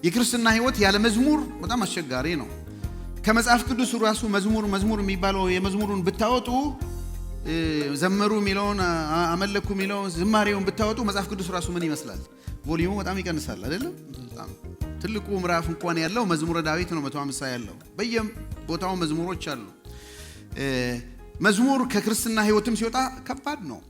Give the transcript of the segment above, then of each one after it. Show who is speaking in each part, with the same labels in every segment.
Speaker 1: የክርስትና ህይወት ያለ መዝሙር በጣም አስቸጋሪ ነው። ከመጽሐፍ ቅዱስ ራሱ መዝሙር የሚባለው የመዝሙሩን ብታወጡ ዘመሩ ሚለውን አመለኩ ሚለውን ዝማሬውን ብታወጡ መጽሐፍ ቅዱስ ራሱ ምን ይመስላል? ቮሊዩሙ በጣም ይቀንሳል አይደለም? በጣም ትልቁ ምዕራፍ እንኳን ያለው መዝሙረ ዳዊት ነው 150 ያለው። በየቦታው መዝሙሮች አሉ። መዝሙር ከክርስትና ህይወትም ሲወጣ ከባድ ነው።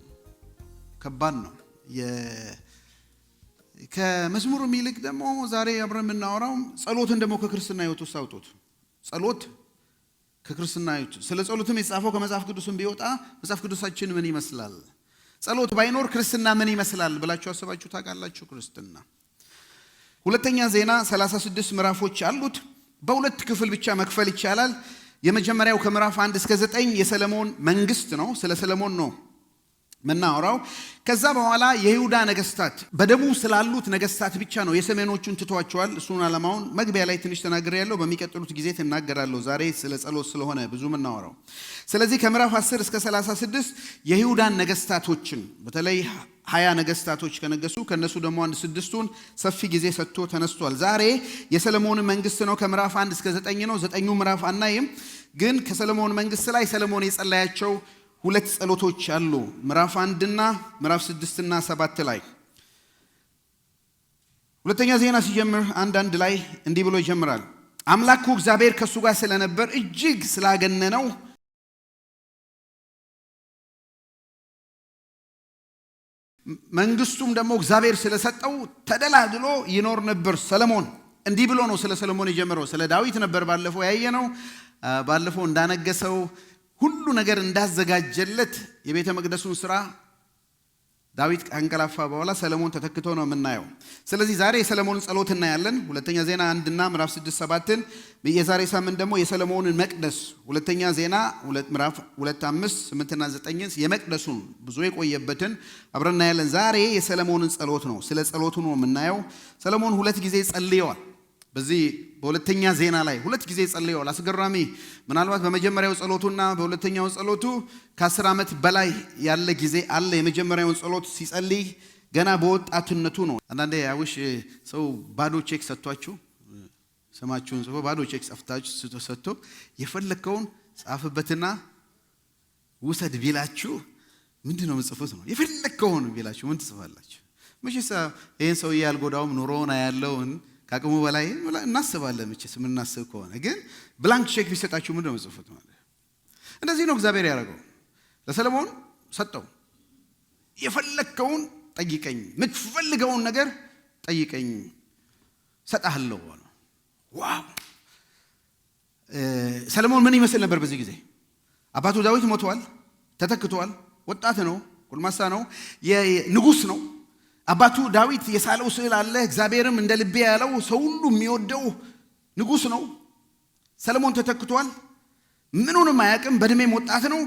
Speaker 1: ከመዝሙር የሚልቅ ደግሞ ዛሬ አብረን የምናወራው ጸሎትን ደግሞ ከክርስትና ህይወት ውስጥ አውጡት። ጸሎት ከክርስትና ህይወት ስለ ጸሎትም የተጻፈው ከመጽሐፍ ቅዱስም ቢወጣ መጽሐፍ ቅዱሳችን ምን ይመስላል? ጸሎት ባይኖር ክርስትና ምን ይመስላል ብላችሁ አስባችሁ ታውቃላችሁ? ክርስትና ሁለተኛ ዜና 36 ምዕራፎች አሉት። በሁለት ክፍል ብቻ መክፈል ይቻላል። የመጀመሪያው ከምዕራፍ 1 እስከ 9 የሰለሞን መንግስት ነው። ስለ ሰለሞን ነው መናወራው። ከዛ በኋላ የይሁዳ ነገስታት በደቡብ ስላሉት ነገስታት ብቻ ነው። የሰሜኖቹን ትቷቸዋል። እሱን ዓላማውን መግቢያ ላይ ትንሽ ተናግሬያለሁ። በሚቀጥሉት ጊዜ ተናገራለሁ። ዛሬ ስለ ጸሎት ስለሆነ ብዙ መናወራው። ስለዚህ ከምዕራፍ 10 እስከ 36 የይሁዳን ነገስታቶችን በተለይ 20 ነገስታቶች ከነገሱ ከነሱ ደግሞ 6ቱን ሰፊ ጊዜ ሰጥቶ ተነስቷል። ዛሬ የሰለሞን መንግስት ነው። ከምዕራፍ 1 እስከ 9 ነው። 9ኙ ምዕራፍ አናይም። ግን ከሰለሞን መንግስት ላይ ሰለሞን የጸለያቸው ሁለት ጸሎቶች አሉ። ምዕራፍ 1 እና ምዕራፍ 6 እና 7 ላይ ሁለተኛ ዜና ሲጀምር 1 ላይ እንዲህ ብሎ ይጀምራል። አምላኩ እግዚአብሔር ከሱ ጋር ስለነበር እጅግ ስላገነነው መንግስቱም ደግሞ እግዚአብሔር ስለሰጠው ተደላድሎ ይኖር ነበር። ሰለሞን እንዲህ ብሎ ነው ስለ ሰለሞን የጀመረው። ስለ ዳዊት ነበር ባለፈው ያየነው። ባለፈው እንዳነገሰው ሁሉ ነገር እንዳዘጋጀለት የቤተ መቅደሱን ስራ ዳዊት አንቀላፋ በኋላ ሰለሞን ተተክቶ ነው የምናየው። ስለዚህ ዛሬ የሰለሞንን ጸሎት እናያለን። ሁለተኛ ዜና 1 እና ምዕራፍ 6 7ን የዛሬ ሳምንት ደግሞ የሰለሞንን መቅደስ ሁለተኛ ዜና ምዕራፍ 2 5 8 እና 9 የመቅደሱን ብዙ የቆየበትን አብረን እናያለን። ዛሬ የሰለሞንን ጸሎት ነው። ስለ ጸሎቱ ነው የምናየው። ሰለሞን 2 ጊዜ ጸልየዋል። በዚህ በሁለተኛ ዜና ላይ 2 ጊዜ ጸልየዋል። አስገራሚ። ምናልባት በመጀመሪያው ጸሎቱና በሁለተኛው ጸሎቱ ከ10 ዓመት በላይ ያለ ጊዜ አለ። የመጀመሪያውን ጸሎት ሲጸልይ ገና በወጣትነቱ ነው። አንዳንዴ ያውሽ ሰው ባዶ ቼክ ሰጥቷችሁ ስማችሁን ጽፎ ባዶ ቼክ ጽፋችሁ ሰጥቶ የፈለከውን ጻፍበትና ውሰድ ቢላችሁ ምንድነው የምትጽፉት ነው? የፈለከውን ቢላችሁ ምን ትጽፋላችሁ? ምንስ ይሄን ሰው ያልጎዳውም ኑሮና ያለውን ካቅሙ በላይ እናስባለን። ምንስ ምንናስብ ከሆነ ግን ብላንክ ቼክ ቢሰጣችሁ ምንድነው የምትጽፉት ማለት? እንደዚህ ነው እግዚአብሔር ያደረገው። ለሰለሞን ሰጠው። የፈለከውን ጠይቀኝ፣ የምትፈልገውን ነገር ጠይቀኝ ሰጣለሁ አለ። ዋው! ሰለሞን ምን ይመስል ነበር በዚህ ጊዜ? አባቱ ዳዊት ሞቷል፣ ተተክቷል። ወጣት ነው፣ ጎልማሳ ነው፣ የንጉስ ነው። አባቱ ዳዊት የሳለው ስዕል አለ። እግዚአብሔርም እንደ ልቤ ያለው ሰው ሁሉ የሚወደው ንጉስ ነው። ሰለሞን ተተክቷል። ምኑንም አያውቅም። በእድሜም ወጣት ነው።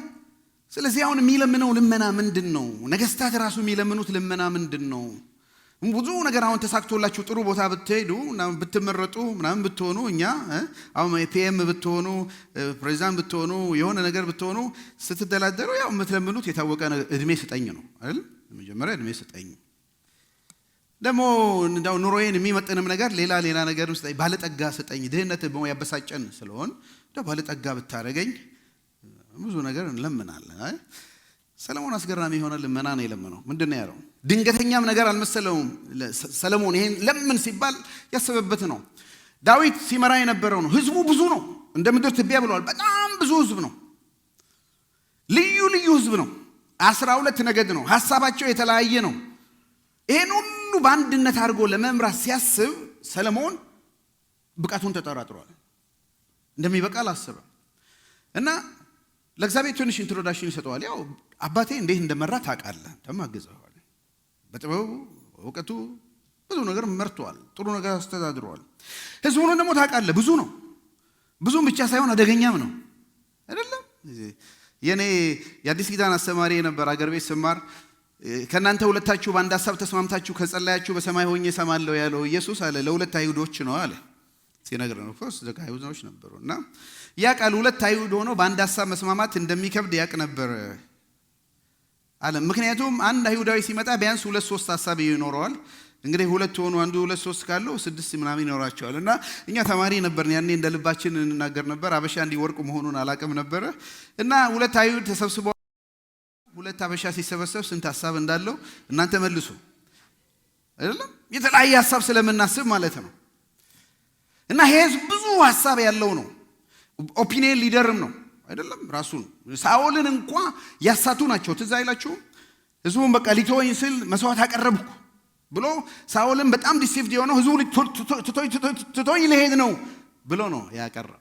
Speaker 1: ስለዚህ አሁን የሚለምነው ልመና ምንድን ነው? ነገስታት ራሱ የሚለምኑት ልመና ምንድን ነው? ብዙ ነገር አሁን ተሳክቶላችሁ ጥሩ ቦታ ብትሄዱ ብትመረጡ ምናምን ብትሆኑ እኛ አሁን ፒኤም ብትሆኑ ፕሬዚዳንት ብትሆኑ የሆነ ነገር ብትሆኑ ስትደላደሩ ያው የምትለምኑት የታወቀ እድሜ ስጠኝ ነው አይደል? መጀመሪያ እድሜ ስጠኝ፣ ደግሞ እንዳው ኑሮዬን የሚመጥንም ነገር ሌላ ነገር ስጠኝ፣ ባለጠጋ ስጠኝ። ድህነት ያበሳጨን ስለሆን እንደው ባለጠጋ ብታረገኝ ብዙ ነገር እንለምናለን። ሰለሞን አስገራሚ የሆነ ልመና ነው የለመነው። ምንድነው ያለው? ድንገተኛም ነገር አልመሰለውም። ሰለሞን ይሄን ለምን ሲባል ያሰበበት ነው። ዳዊት ሲመራ የነበረው ነው። ህዝቡ ብዙ ነው፣ እንደ ምድር ትቢያ ብለዋል። በጣም ብዙ ህዝብ ነው። ልዩ ህዝብ ነው። 12 ነገድ ነው። ሐሳባቸው የተለያየ ነው። ይሄን ሁሉ በአንድነት አድርጎ ለመምራት ሲያስብ ሰለሞን ብቃቱን ተጠራጥሯል። እንደሚበቃ አላሰበም እና ለእግዚአብሔር ትንሽ ኢንትሮዳክሽን ይሰጠዋል። ያው አባቴ እንዴት እንደመራ ታውቃለህ፣ ተማግዘዋል። በጥበቡ እውቀቱ ብዙ ነገር መርቷል፣ ጥሩ ነገር አስተዳድሯል። ህዝቡን ደግሞ ታውቃለህ፣ ብዙ ነው። ብዙም ብቻ ሳይሆን አደገኛም ነው አይደለም? የኔ የአዲስ ኪዳን አስተማሪ ነበር። አገር ቤት ስማር ከናንተ ሁለታችሁ በአንድ ሐሳብ ተስማምታችሁ ከጸለያችሁ በሰማይ ሆኜ እሰማለሁ ያለው ኢየሱስ አለ ለሁለት አይሁዶች ነው አለ ሲነግር ነው። ፈስ ዘካ አይሁዶች ነበሩና ያ ቃል ሁለት አይሁድ ሆኖ በአንድ ሐሳብ መስማማት እንደሚከብድ ያቅ ነበር አለ። ምክንያቱም አንድ አይሁዳዊ ሲመጣ ቢያንስ 2-3 ሐሳብ ይኖረዋል። እንግዲህ ሁለት ሆኖ አንዱ ሁለት ሶስት ካለው ስድስት ምናምን ይኖራቸዋል። እና እኛ ተማሪ ነበርን ያኔ እንደ ልባችን እንናገር ነበር። አበሻ እንዲህ ወርቅ መሆኑን አላቅም ነበር። እና ሁለት አይሁድ ተሰብስበው ሁለት አበሻ ሲሰበሰብ ስንት ሐሳብ እንዳለው እናንተ መልሱ አይደለም? የተለያየ ሐሳብ ስለምናስብ ማለት ነው። እና ህዝብ ብዙ ሐሳብ ያለው ነው። ኦፒኒየን ሊደርም ነው አይደለም? ራሱ ሳኦልን እንኳን ያሳቱ ናቸው። ትዝ አይላችሁም? ህዝቡን በቃ ሊተወኝ ስል መስዋዕት አቀረብኩ ብሎ ሳኦልን በጣም ዲሲቭድ የሆነው ህዝቡ ትቶኝ ሊሄድ ነው ብሎ ነው ያቀረበ።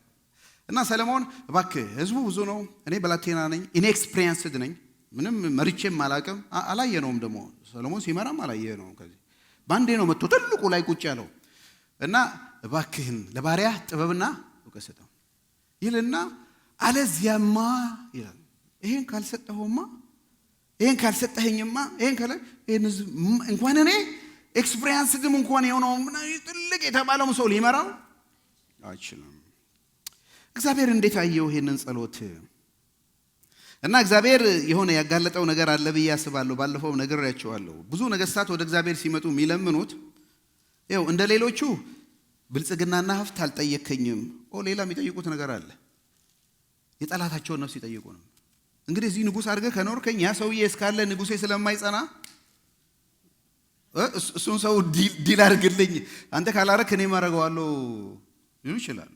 Speaker 1: እና ሰለሞን እባክህ ህዝቡ ብዙ ነው፣ እኔ ብላቴና ነኝ፣ ኢንኤክስፒሪየንስድ ነኝ፣ ምንም መርቼም አላቅም። አላየነውም ደግሞ ሰለሞን ሲመራም አላየነውም። ከዚህ ባንዴ ነው መጥቶ ትልቁ ላይ ቁጭ ያለው። እና እባክህን ለባሪያ ጥበብና እውቀት ስጠው ይልና አለዚያማ ይላል ይሄን ካልሰጠኸውማ ይሄን ካልሰጠኸኝማ ይሄን ካለ እንኳን እኔ ኤክስፒሪየንስድም እንኳን የሆነው ትልቅ የተባለው ሰው ሊመራው አይችልም። እግዚአብሔር እንዴት አየው ይሄንን ጸሎት? እና እግዚአብሔር የሆነ ያጋለጠው ነገር አለ ብዬ አስባለሁ። ባለፈው ነግሬያቸዋለሁ። ብዙ ነገስታት ወደ እግዚአብሔር ሲመጡ የሚለምኑት ይኸው እንደ ሌሎቹ ብልጽግናና ሀብት አልጠየከኝም። ሌላ የሚጠይቁት ነገር አለ። የጠላታቸውን ነፍስ ይጠይቁ ነው። እንግዲህ እዚህ ንጉስ አድርገህ ከኖርከኝ ያ ሰውዬ እስካለ ንጉሴ ስለማይጸና እሱን ሰው ዲል አድርግልኝ፣ አንተ ካላረክ እኔ ማረገዋለሁ ይሉ ይችላሉ።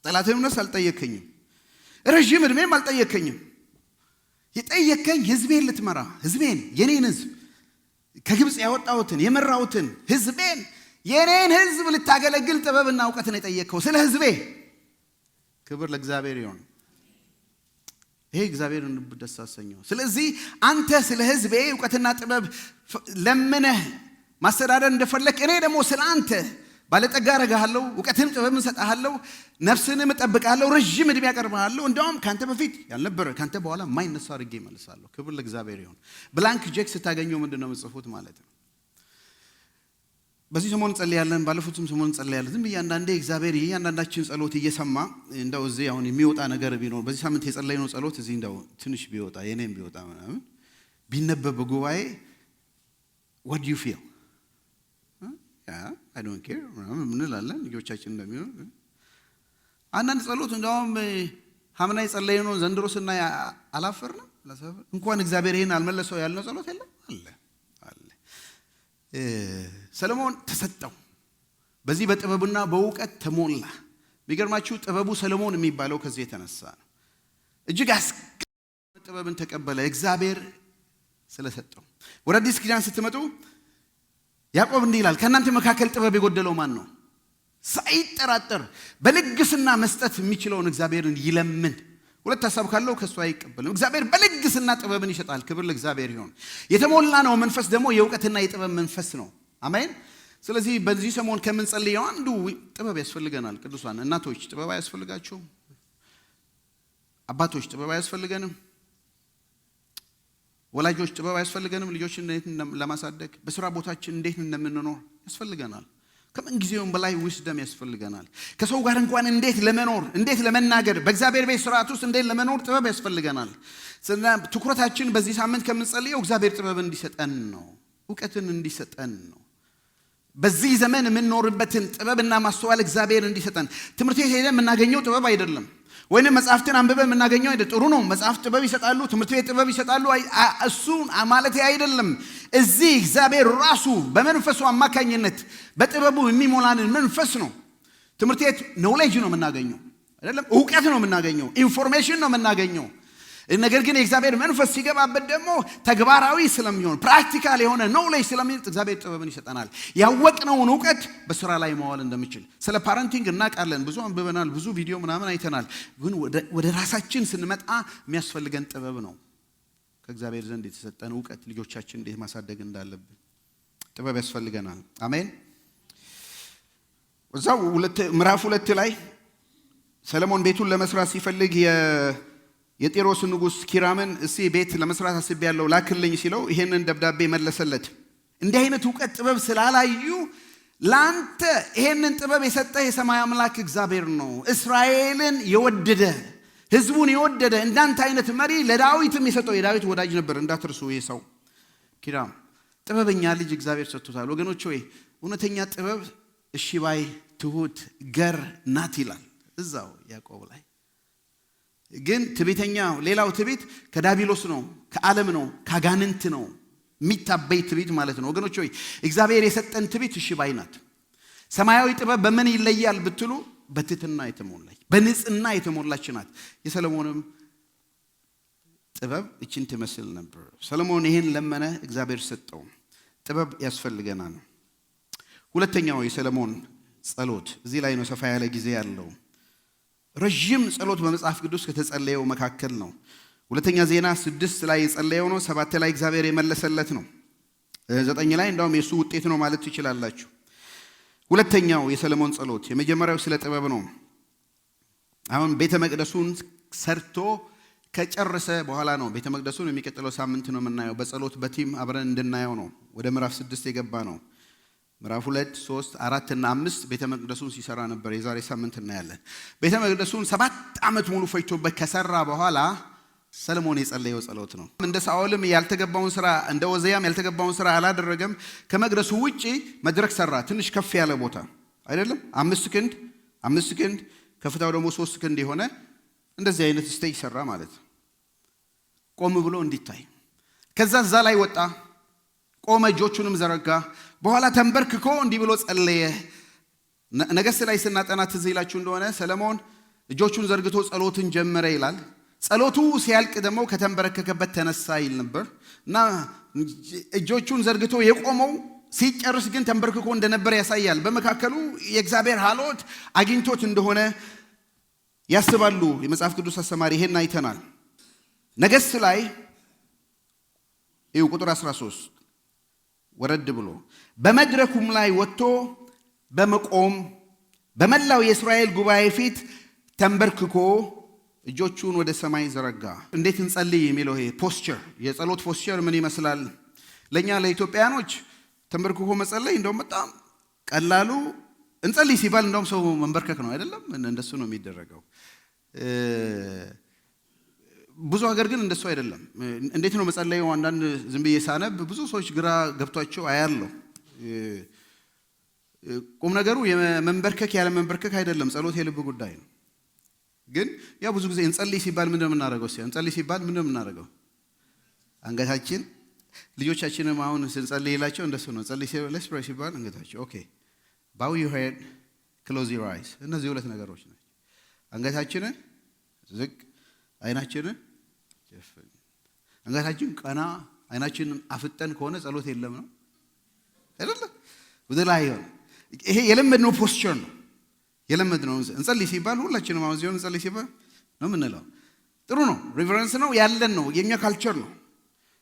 Speaker 1: ጠላትህን ነፍስ አልጠየከኝም፣ ረጅም እድሜም አልጠየከኝም። የጠየከኝ ህዝቤን ልትመራ፣ ህዝቤን የኔን ህዝብ ከግብፅ ያወጣሁትን የመራሁትን ህዝቤን የኔን ህዝብ ልታገለግል ጥበብና እውቀትን የጠየከው ስለ ህዝቤ። ክብር ለእግዚአብሔር ይሁን። ይሄ እግዚአብሔርን ልብ ደስ አሰኘው። ስለዚህ አንተ ስለ ህዝቤ እውቀትና ጥበብ ለምነህ ማስተዳደር እንደፈለክ እኔ ደግሞ ስለ አንተ ባለጠጋ አረጋለሁ፣ እውቀትንም ጥበብን ሰጣለሁ፣ ነፍስንም እጠብቃለሁ፣ ረጅም እድሜ ያቀርብሃለሁ። እንደውም ካንተ በፊት ያልነበረ ካንተ በኋላ የማይነሳ አድርጌ እመልሳለሁ። ክብር ለእግዚአብሔር ይሁን። ብላንክ ቼክ ስታገኘው ምንድነው የምጽፉት ማለት ነው? በዚህ ሰሞን ጸልያለን፣ ባለፉትም ሰሞን ጸልያለን። ዝም ብዬ አንዳንዴ እግዚአብሔር እያንዳንዳችን ጸሎት እየሰማ እንደው እዚህ አሁን የሚወጣ ነገር ቢኖር በዚህ ሳምንት የጸለይነው ጸሎት እዚህ እንደው ትንሽ ቢወጣ የኔም ቢወጣ ምናምን ቢነበብ በጉባኤ what do you feel? I don't care ምናምን እንላለን ልጆቻችን እንደሚሆን። አንዳንድ ጸሎት እንደውም ሐምና የጸለይነው ዘንድሮ ስናይ አላፈርንም። እንኳን እግዚአብሔር ይሄን አልመለሰው ያልነው ጸሎት የለም አለ። ሰለሞን ተሰጠው፣ በዚህ በጥበብና በእውቀት ተሞላ። የሚገርማችሁ ጥበቡ ሰለሞን የሚባለው ከዚህ የተነሳ ነው። እጅግ ጥበብን ተቀበለ እግዚአብሔር ስለሰጠው። ወደ አዲስ ኪዳን ስትመጡ ያዕቆብ እንዲህ ይላል፣ ከእናንተ መካከል ጥበብ የጎደለው ማን ነው? ሳይጠራጠር በልግስና መስጠት የሚችለውን እግዚአብሔርን ይለምን። ሁለት ሐሳብ ካለው ከሱ አይቀበልም። እግዚአብሔር በልግስና ጥበብን ይሰጣል። ክብር ለእግዚአብሔር ይሁን። የተሞላ ነው መንፈስ ደግሞ የእውቀትና የጥበብ መንፈስ ነው። አሜን። ስለዚህ በዚህ ሰሞን ከምንጸልየው አንዱ ጥበብ ያስፈልገናል። ቅዱሳን እናቶች ጥበብ አያስፈልጋችሁም? አባቶች ጥበብ አያስፈልገንም? ወላጆች ጥበብ አያስፈልገንም? ልጆችን እንዴት ለማሳደግ በስራ ቦታችን እንዴት እንደምንኖር ያስፈልገናል። ከምን ጊዜውም በላይ ዊስደም ያስፈልገናል። ከሰው ጋር እንኳን እንዴት ለመኖር እንዴት ለመናገር በእግዚአብሔር ቤት ስርዓት ውስጥ እንዴት ለመኖር ጥበብ ያስፈልገናል። ትኩረታችን በዚህ ሳምንት ከምንጸልየው እግዚአብሔር ጥበብ እንዲሰጠን ነው፣ እውቀትን እንዲሰጠን ነው። በዚህ ዘመን የምንኖርበትን ጥበብና ማስተዋል እግዚአብሔር እንዲሰጠን። ትምህርት ቤት ሄደን የምናገኘው ጥበብ አይደለም፣ ወይንም መጽሐፍትን አንብበን የምናገኘው አይደለም። ጥሩ ነው፣ መጽሐፍ ጥበብ ይሰጣሉ፣ ትምህርት ቤት ጥበብ ይሰጣሉ። እሱ ማለት አይደለም። እዚህ እግዚአብሔር ራሱ በመንፈሱ አማካኝነት በጥበቡ የሚሞላንን መንፈስ ነው። ትምህርት ቤት ኖሌጅ ነው የምናገኘው አይደለም፣ እውቀት ነው የምናገኘው፣ ኢንፎርሜሽን ነው የምናገኘው። ነገር ግን የእግዚአብሔር መንፈስ ሲገባበት ደግሞ ተግባራዊ ስለሚሆን ፕራክቲካል የሆነ ኖሌጅ ስለሚሆን እግዚአብሔር ጥበብን ይሰጠናል። ያወቅነውን እውቀት በስራ ላይ ማዋል እንደምችል። ስለ ፓረንቲንግ እናውቃለን፣ ብዙ አንብበናል፣ ብዙ ቪዲዮ ምናምን አይተናል። ግን ወደ ራሳችን ስንመጣ የሚያስፈልገን ጥበብ ነው። ከእግዚአብሔር ዘንድ የተሰጠን እውቀት ልጆቻችን እንዴት ማሳደግ እንዳለብን ጥበብ ያስፈልገናል። አሜን። እዛው ምዕራፍ 2 ላይ ሰለሞን ቤቱን ለመስራት ሲፈልግ የጢሮስ ንጉስ ኪራምን እስቲ ቤት ለመስራት አስቤያለሁ ላክልኝ ሲለው ይሄንን ደብዳቤ መለሰለት። እንዲህ አይነት እውቀት ጥበብ ስላላዩ ላንተ ይሄንን ጥበብ የሰጠ የሰማይ አምላክ እግዚአብሔር ነው። እስራኤልን የወደደ ህዝቡን የወደደ እንዳንተ አይነት መሪ ለዳዊትም የሰጠው የዳዊት ወዳጅ ነበር እንዳትርሱ። ይሄ ሰው ኪራም ጥበበኛ ልጅ እግዚአብሔር ሰጥቶታል። ወገኖች ሆይ እውነተኛ ጥበብ እሺ ባይ ትሁት ገር ናት ይላል እዛው ያዕቆብ ላይ። ግን ትዕቢተኛው ሌላው ትዕቢት ከዳቢሎስ ነው፣ ከዓለም ነው፣ ከአጋንንት ነው የሚታበይ ትዕቢት ማለት ነው። ወገኖች ሆይ እግዚአብሔር የሰጠን ትዕቢት እሺ ባይ ናት። ሰማያዊ ጥበብ በምን ይለያል ብትሉ በትህትና የተሞላች በንጽህና የተሞላች ናት። የሰለሞንም ጥበብ እችን ትመስል ነበር። ሰለሞን ይሄን ለመነ፣ እግዚአብሔር ሰጠው። ጥበብ ያስፈልገናል። ሁለተኛው የሰለሞን ጸሎት እዚህ ላይ ነው ሰፋ ያለ ጊዜ ያለው። ረጅም ጸሎት በመጽሐፍ ቅዱስ ከተጸለየው መካከል ነው። ሁለተኛ ዜና 6 ላይ የጸለየው ነው። 7 ላይ እግዚአብሔር የመለሰለት ነው። 9 ላይ እንደውም የሱ ውጤት ነው ማለት ትችላላችሁ። ሁለተኛው የሰለሞን ጸሎት የመጀመሪያው ስለ ጥበብ ነው። አሁን ቤተ መቅደሱን ሰርቶ ከጨረሰ በኋላ ነው። ቤተ መቅደሱን የሚቀጥለው ሳምንት ነው የምናየው። በጸሎት በቲም አብረን እንድናየው ነው። ወደ ምዕራፍ 6 የገባ ነው። ምዕራፍ 2 3 4 እና 5 ቤተ መቅደሱን ሲሰራ ነበር። የዛሬ ሳምንት እናያለን። ቤተ መቅደሱን 7 ዓመት ሙሉ ፈጅቶበት ከሰራ በኋላ ሰለሞን የጸለየው ጸሎት ነው። እንደ ሳኦልም ያልተገባውን ስራ እንደ ዖዝያም ያልተገባውን ስራ አላደረገም። ከመቅደሱ ውጪ መድረክ ሰራ። ትንሽ ከፍ ያለ ቦታ አይደለም፣ 5 ክንድ ከፍታው ደግሞ 3 ክንድ የሆነ እንደዚህ አይነት ስቴጅ ሰራ ማለት ነው። ቆም ብሎ እንዲታይ። ከዛ እዛ ላይ ወጣ፣ ቆመ፣ እጆቹንም ዘረጋ። በኋላ ተንበርክኮ እንዲህ ብሎ ጸለየ። ነገሥት ላይ ስናጠና ትዝ ይላችሁ እንደሆነ ሰለሞን እጆቹን ዘርግቶ ጸሎትን ጀመረ ይላል። ጸሎቱ ሲያልቅ ደግሞ ከተንበረከከበት ተነሳ ይል ነበር እና እጆቹን ዘርግቶ የቆመው ሲጨርስ ግን ተንበርክኮ እንደነበር ያሳያል። በመካከሉ የእግዚአብሔር ሀሎት አግኝቶት እንደሆነ ያስባሉ የመጽሐፍ ቅዱስ አስተማሪ። ይሄን አይተናል። ነገሥት ላይ ቁጥር 13 ወረድ ብሎ በመድረኩም ላይ ወጥቶ በመቆም በመላው የእስራኤል ጉባኤ ፊት ተንበርክኮ እጆቹን ወደ ሰማይ ዘረጋ። እንዴት እንጸልይ የሚለው ይሄ ፖስቸር፣ የጸሎት ፖስቸር ምን ይመስላል? ለኛ ለኢትዮጵያኖች ተንበርክኮ መጸለይ እንደውም በጣም ቀላሉ፣ እንጸልይ ሲባል እንደውም ሰው መንበርከክ ነው አይደለም? እንደሱ ነው የሚደረገው። ብዙ ሀገር ግን እንደሱ አይደለም። እንዴት ነው መጸለዩ? አንዳንድ ዝም ብዬ ሳነብ ብዙ ሰዎች ግራ ገብቷቸው አያለሁ። ቁም ነገሩ የመንበርከክ ያለ መንበርከክ አይደለም። ጸሎት የልብ ጉዳይ ነው። ግን ያው ብዙ ጊዜ እንጸልይ ሲባል ምንድን ነው የምናደርገው? እንጸልይ ሲባል ምንድን ነው የምናደርገው? አንገታችን፣ ልጆቻችንም አሁን ስንጸልይላቸው እንደሱ ነው። ጸልይ ሲባል አንገታቸው ኦኬ፣ bow your head, close your eyes። እነዚህ ሁለት ነገሮች ናቸው። አንገታችንን ዝቅ፣ አይናችንን ጨፍን። አንገታችን ቀና፣ አይናችንን አፍጠን ከሆነ ጸሎት የለም ነው አይደለ? ወደ ላይ ይሆን። ይሄ የለመድነው ፖስቸር ነው። የለመድነው እንጸልይ ሲባል ሁላችንም አሁን እዚሁ እንጸልይ ሲባል ነው የምንለው። ጥሩ ነው፣ ሪቨረንስ ነው ያለን ነው፣ የኛ ካልቸር ነው።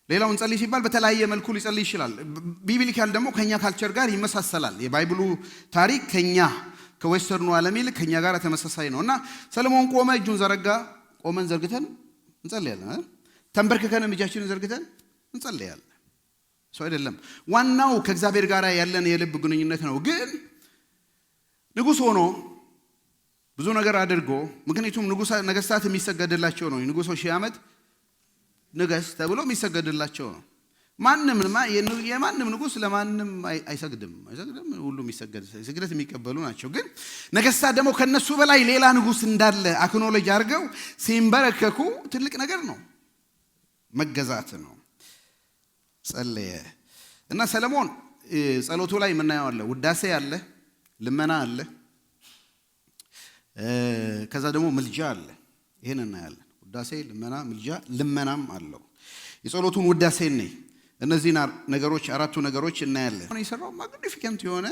Speaker 1: ሌላው እንጸልይ ሲባል በተለያየ መልኩ ሊጸልይ ይችላል። ቢብሊካል ደግሞ ከኛ ካልቸር ጋር ይመሳሰላል። የባይብሉ ታሪክ ከኛ ከዌስተርኑ ዓለም ይልቅ ከኛ ጋር ተመሳሳይ ነው እና ሰለሞን ቆመ፣ እጁን ዘረጋ። ቆመን ዘርግተን እንጸልያለን። ተንበርክከንም እጃችንን ዘርግተን እንጸልያለን። ሰው አይደለም። ዋናው ከእግዚአብሔር ጋር ያለን የልብ ግንኙነት ነው። ግን ንጉሥ ሆኖ ብዙ ነገር አድርጎ፣ ምክንያቱም ነገሥታት የሚሰገድላቸው ነው። ንጉሶች 1000 ዓመት ንገስ ተብሎ የሚሰገድላቸው ነው። የማንም ንጉሥ ለማንም አይሰግድም። ሁሉም ስግደት የሚቀበሉ ናቸው። ግን ነገሥታት ደግሞ ከነሱ በላይ ሌላ ንጉሥ እንዳለ አክኖሎጂ አድርገው ሲንበረከኩ ትልቅ ነገር ነው፣ መገዛት ነው። ጸለየ እና ሰለሞን ጸሎቱ ላይ የምናየው አለ፣ ውዳሴ አለ፣ ልመና አለ፣ ከዛ ደግሞ ምልጃ አለ። ይሄን እናያለን። ውዳሴ፣ ልመና፣ ምልጃ፣ ልመናም አለው። የጸሎቱን ውዳሴ ነኝ እነዚህን ነገሮች አራቱ ነገሮች እናያለን። የሰራው ማግኒፊካንት የሆነ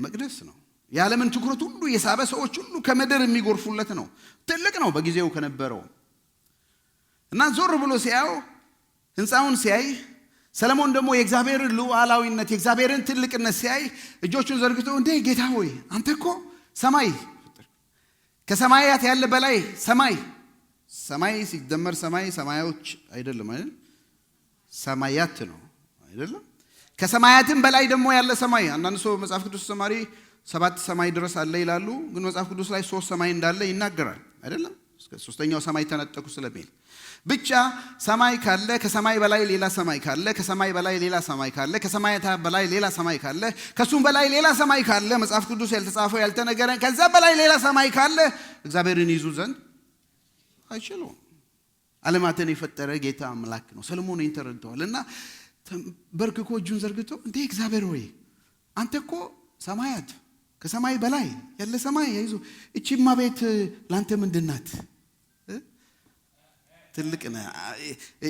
Speaker 1: መቅደስ ነው። የዓለምን ትኩረት ሁሉ የሳበ፣ ሰዎች ሁሉ ከምድር የሚጎርፉለት ነው። ትልቅ ነው በጊዜው ከነበረው እና ዞር ብሎ ሲያየው ህንፃውን ሲያይ፣ ሰለሞን ደግሞ የእግዚአብሔርን ሉዓላዊነት የእግዚአብሔርን ትልቅነት ሲያይ እጆቹን ዘርግቶ እንዴ ጌታ ሆይ አንተ እኮ ሰማይ ከሰማያት ያለ በላይ ሰማይ ሲደመር ሰማዮች አይደለም አይደል? ሰማያት ነው አይደለም? ከሰማያትም በላይ ደግሞ ያለ ሰማይ። አንዳንድ ሰው መጽሐፍ ቅዱስ ተማሪ 7 ሰማይ ድረስ አለ ይላሉ። ግን መጽሐፍ ቅዱስ ላይ 3 ሰማይ እንዳለ ይናገራል አይደለም? ሶስተኛው ሰማይ ተነጠቁ ስለሚል ብቻ ሰማይ ካለ ከሰማይ በላይ ሌላ ሰማይ ካለ ከሰማይ በላይ ሌላ ሰማይ ካለ ከሰማይ በላይ ሌላ ሰማይ ካለ ከሱም በላይ ሌላ ሰማይ ካለ መጽሐፍ ቅዱስ ያልተጻፈው ያልተነገረ ከዛ በላይ ሌላ ሰማይ ካለ እግዚአብሔርን ይዙ ዘንድ አይችሉም። ዓለማትን የፈጠረ ጌታ አምላክ ነው። ሰሎሞን ተረድቷልና በርክኮ እጁን ዘርግቶ እንዴ እግዚአብሔር ሆይ አንተ እኮ ሰማያት ከሰማይ በላይ ያለ ሰማይ ያይዞ እቺማ ቤት ላንተ ምንድናት? ትልቅ ነው።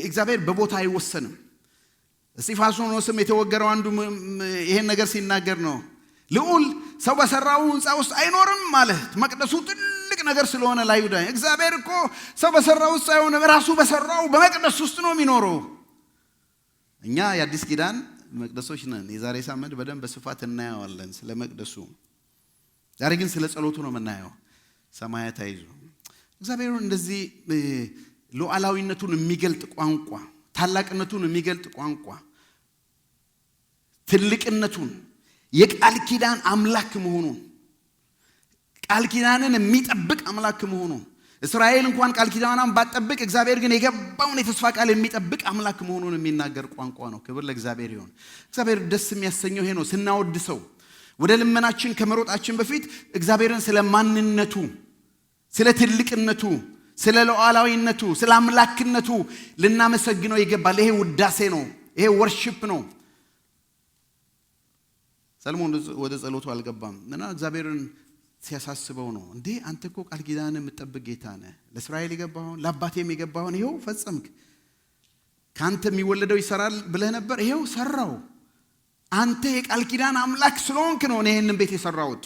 Speaker 1: እግዚአብሔር በቦታ አይወሰንም። እስጢፋኖስም የተወገረው አንዱ ይሄን ነገር ሲናገር ነው። ልዑል ሰው በሰራው ሕንጻ ውስጥ አይኖርም ማለት መቅደሱ ትልቅ ነገር ስለሆነ ለአይሁዳ እግዚአብሔር እኮ ሰው በሰራው ውስጥ አይሆንም፣ ራሱ በሰራው በመቅደስ ውስጥ ነው የሚኖረው። እኛ የአዲስ ኪዳን መቅደሶች ነን። የዛሬ ሳምንት በደንብ በስፋት እናየዋለን ስለ መቅደሱ። ዛሬ ግን ስለ ጸሎቱ ነው የምናየው። ሰማያት አይዙ እግዚአብሔር እንደዚህ ሉዓላዊነቱን የሚገልጥ ቋንቋ፣ ታላቅነቱን የሚገልጥ ቋንቋ፣ ትልቅነቱን፣ የቃል ኪዳን አምላክ መሆኑን፣ ቃል ኪዳንን የሚጠብቅ አምላክ መሆኑን እስራኤል እንኳን ቃል ኪዳኗን ባትጠብቅ እግዚአብሔር ግን የገባውን የተስፋ ቃል የሚጠብቅ አምላክ መሆኑን የሚናገር ቋንቋ ነው። ክብር ለእግዚአብሔር ይሁን። እግዚአብሔር ደስ የሚያሰኘው ይሄ ነው። ስናወድሰው ወደ ልመናችን ከመሮጣችን በፊት እግዚአብሔርን ስለ ማንነቱ፣ ስለ ትልቅነቱ፣ ስለ ሉዓላዊነቱ፣ ስለ አምላክነቱ ልናመሰግነው ይገባል። ይሄ ውዳሴ ነው። ይሄ ወርሺፕ ነው። ሰሎሞን ወደ ጸሎቱ አልገባም እና እግዚአብሔርን ሲያሳስበው ነው። እንዴ አንተ እኮ ቃል ኪዳንን የምትጠብቅ ጌታ ነህ። ለእስራኤል የገባኸውን ለአባቴም የገባኸውን ይኸው ፈጸምክ። ካንተ የሚወለደው ይሰራል ብለህ ነበር፣ ይኸው ሰራው። አንተ የቃል ኪዳን አምላክ ስለሆንክ ነው ይሄንን ቤት የሰራሁት።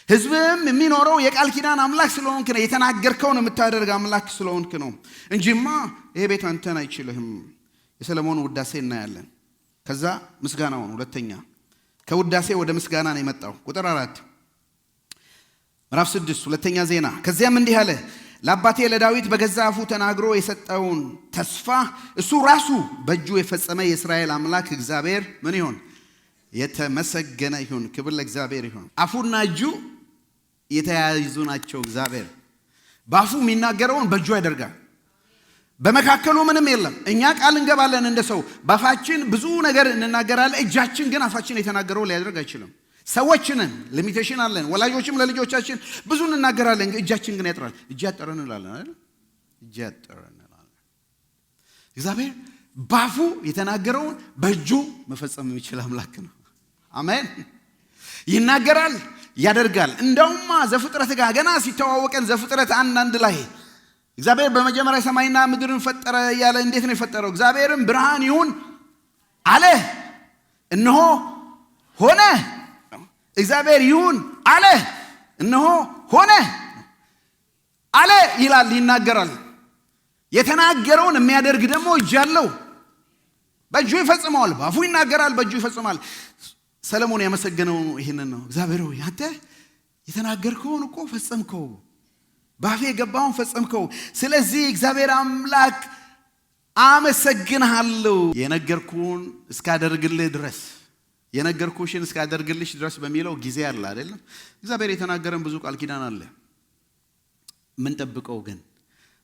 Speaker 1: ሕዝብም የሚኖረው የቃል ኪዳን አምላክ ስለሆንክ ነው። የተናገርከውን የምታደርግ አምላክ ስለሆንክ ነው እንጂማ ይሄ ቤት አንተን አይችልህም። የሰሎሞን ውዳሴ እናያለን። ከዛ ምስጋናውን ሁለተኛ ከውዳሴ ወደ ምስጋና ነው የመጣው። ቁጥር 4 ምዕራፍ 6 ሁለተኛ ዜና። ከዚያም እንዲህ አለ፣ ለአባቴ ለዳዊት በገዛ አፉ ተናግሮ የሰጠውን ተስፋ እሱ ራሱ በእጁ የፈጸመ የእስራኤል አምላክ እግዚአብሔር ምን ይሁን? የተመሰገነ ይሁን። ክብር ለእግዚአብሔር ይሁን። አፉና እጁ የተያያዙ ናቸው። እግዚአብሔር በአፉ የሚናገረውን በእጁ ያደርጋል። በመካከሉ ምንም የለም። እኛ ቃል እንገባለን እንደ ሰው በአፋችን ብዙ ነገር እንናገራለን። እጃችን ግን አፋችን የተናገረው ሊያደርግ አይችልም። ሰዎችንን ሊሚቴሽን አለን። ወላጆችም ለልጆቻችን ብዙ እንናገራለን፣ እጃችን ግን ያጥራል። እጅ ያጠረን እንላለን አይደል? እጅ ያጠረን እንላለን። እግዚአብሔር ባፉ የተናገረውን በእጁ መፈጸም የሚችል አምላክ ነው። አሜን። ይናገራል፣ ያደርጋል። እንደውም ዘፍጥረት ጋር ገና ሲተዋወቀን ዘፍጥረት 1:1 ላይ እግዚአብሔር በመጀመሪያ ሰማይና ምድርን ፈጠረ እያለ እንዴት ነው የፈጠረው? እግዚአብሔርም ብርሃን ይሁን አለ፣ እነሆ ሆነ። እግዚአብሔር ይሁን አለ፣ እነሆ ሆነ አለ ይላል፣ ይናገራል። የተናገረውን የሚያደርግ ደግሞ እጅ አለው። በእጁ ይፈጽመዋል። ባፉ ይናገራል፣ በእጁ ይፈጽማል። ሰሎሞን ያመሰገነው ይሄንን ነው። እግዚአብሔር ሆይ አንተ የተናገርከውን እኮ ፈጸምከው፣ ባፌ የገባውን ፈጸምከው። ስለዚህ እግዚአብሔር አምላክ አመሰግንሃለሁ። የነገርኩህን እስካደርግልህ ድረስ የነገርኩሽን እስካደርግልሽ ድረስ በሚለው ጊዜ አለ አይደለም? እግዚአብሔር የተናገረን ብዙ ቃል ኪዳን አለ። ምን ጠብቀው ግን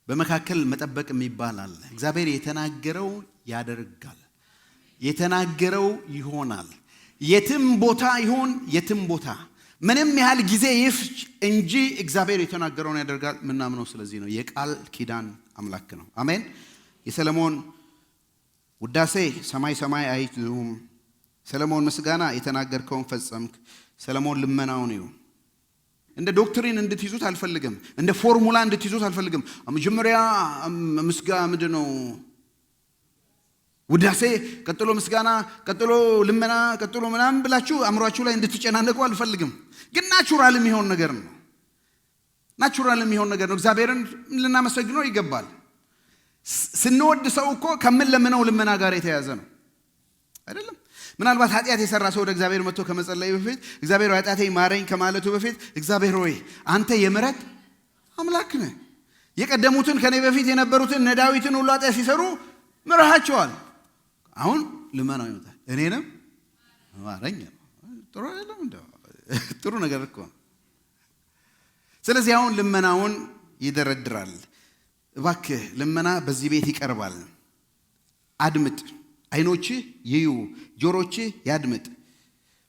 Speaker 1: በመካከል መጠበቅ የሚባል አለ። እግዚአብሔር የተናገረው ያደርጋል፣ የተናገረው ይሆናል። የትም ቦታ ይሁን የትም ቦታ ምንም ያህል ጊዜ ይፍጅ እንጂ እግዚአብሔር የተናገረውን ያደርጋል። ምናምነው ስለዚህ ነው። የቃል ኪዳን አምላክ ነው። አሜን። የሰሎሞን ውዳሴ ሰማይ ሰማይ አይዙም። ሰሎሞን ምስጋና የተናገርከውን ፈጸምክ። ሰሎሞን ልመናውን ይሁን እንደ ዶክትሪን እንድትይዙት አልፈልግም። እንደ ፎርሙላ እንድትይዙት አልፈልግም። መጀመሪያ ምንድነው ውዳሴ፣ ቀጥሎ ምስጋና፣ ቀጥሎ ልመና፣ ቀጥሎ ምናምን ብላችሁ አእምሯችሁ ላይ እንድትጨናነቁ አልፈልግም። ግን ናቹራል የሚሆን ነገር ነው። ናቹራል የሚሆን ነገር ነው። እግዚአብሔርን ልናመሰግነው ይገባል። ስንወድ ሰው እኮ ከምን ለምነው ልመና ጋር የተያዘ ነው አይደለም? ምናልባት ኃጢአት የሰራ ሰው ወደ እግዚአብሔር መጥቶ ከመጸለዩ በፊት እግዚአብሔር ሆይ ኃጢአቴ ማረኝ ከማለቱ በፊት እግዚአብሔር ሆይ አንተ የምሕረት አምላክ ነህ። የቀደሙትን ከኔ በፊት የነበሩትን እነ ዳዊትን ሁሉ ኃጢአት ሲሰሩ ምረሃቸዋል። አሁን ልመናው ይመጣል። እኔንም ማረኝ። ጥሩ አይደለም? ጥሩ ነገር እኮ። ስለዚህ አሁን ልመናውን ይደረድራል። እባክህ ልመና በዚህ ቤት ይቀርባል። አድምጥ፣ አይኖች ይዩ፣ ጆሮች ያድምጥ።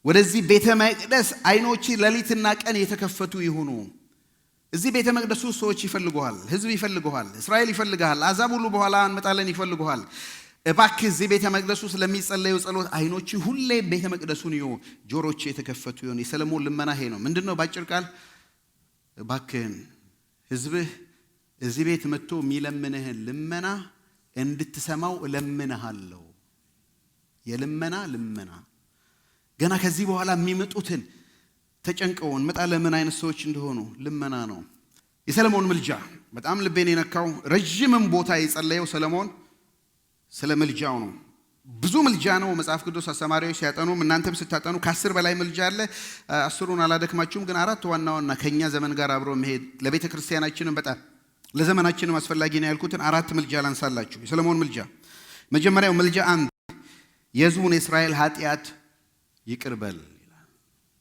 Speaker 1: ወደዚህ ቤተ መቅደስ አይኖች ሌሊትና ቀን የተከፈቱ ይሁኑ። እዚህ ቤተ መቅደሱ ሰዎች ይፈልጉሃል፣ ህዝብ ይፈልጉሃል፣ እስራኤል ይፈልጋል፣ አሕዛብ ሁሉ በኋላ እንመጣለን ይፈልጉሃል። እባክህ እዚህ ቤተ መቅደሱ ስለሚጸለየው ጸሎት አይኖች ሁሌ ቤተ መቅደሱን ይዩ፣ ጆሮች የተከፈቱ ይሁኑ። የሰለሞን ልመና ይሄ ነው። ምንድነው? ባጭር ቃል እባክህን ህዝብህ እዚህ ቤት መጥቶ የሚለምንህን ልመና እንድትሰማው እለምንሃለሁ። የልመና ልመና ገና ከዚህ በኋላ የሚመጡትን ተጨንቀው እንመጣለን ምን አይነት ሰዎች እንደሆኑ ልመና ነው። የሰለሞን ምልጃ በጣም ልቤን የነካው ረጅምም ቦታ የጸለየው ሰለሞን ስለ ምልጃው ነው። ብዙ ምልጃ ነው። መጽሐፍ ቅዱስ አስተማሪዎች ሲያጠኑም እናንተም ስታጠኑ ከ10 በላይ ምልጃ አለ። 10ሩን አላደክማችሁም፣ ግን 4 ዋና ዋና ከኛ ዘመን ጋር አብሮ መሄድ ለቤተ ክርስቲያናችንም በጣም ለዘመናችንም አስፈላጊ ነው ያልኩትን 4 ምልጃ ላንሳላችሁ። የሰለሞን ምልጃ መጀመሪያው ምልጃ 1 የሕዝቡን የእስራኤል ኃጢአት ይቅር በል ይላል።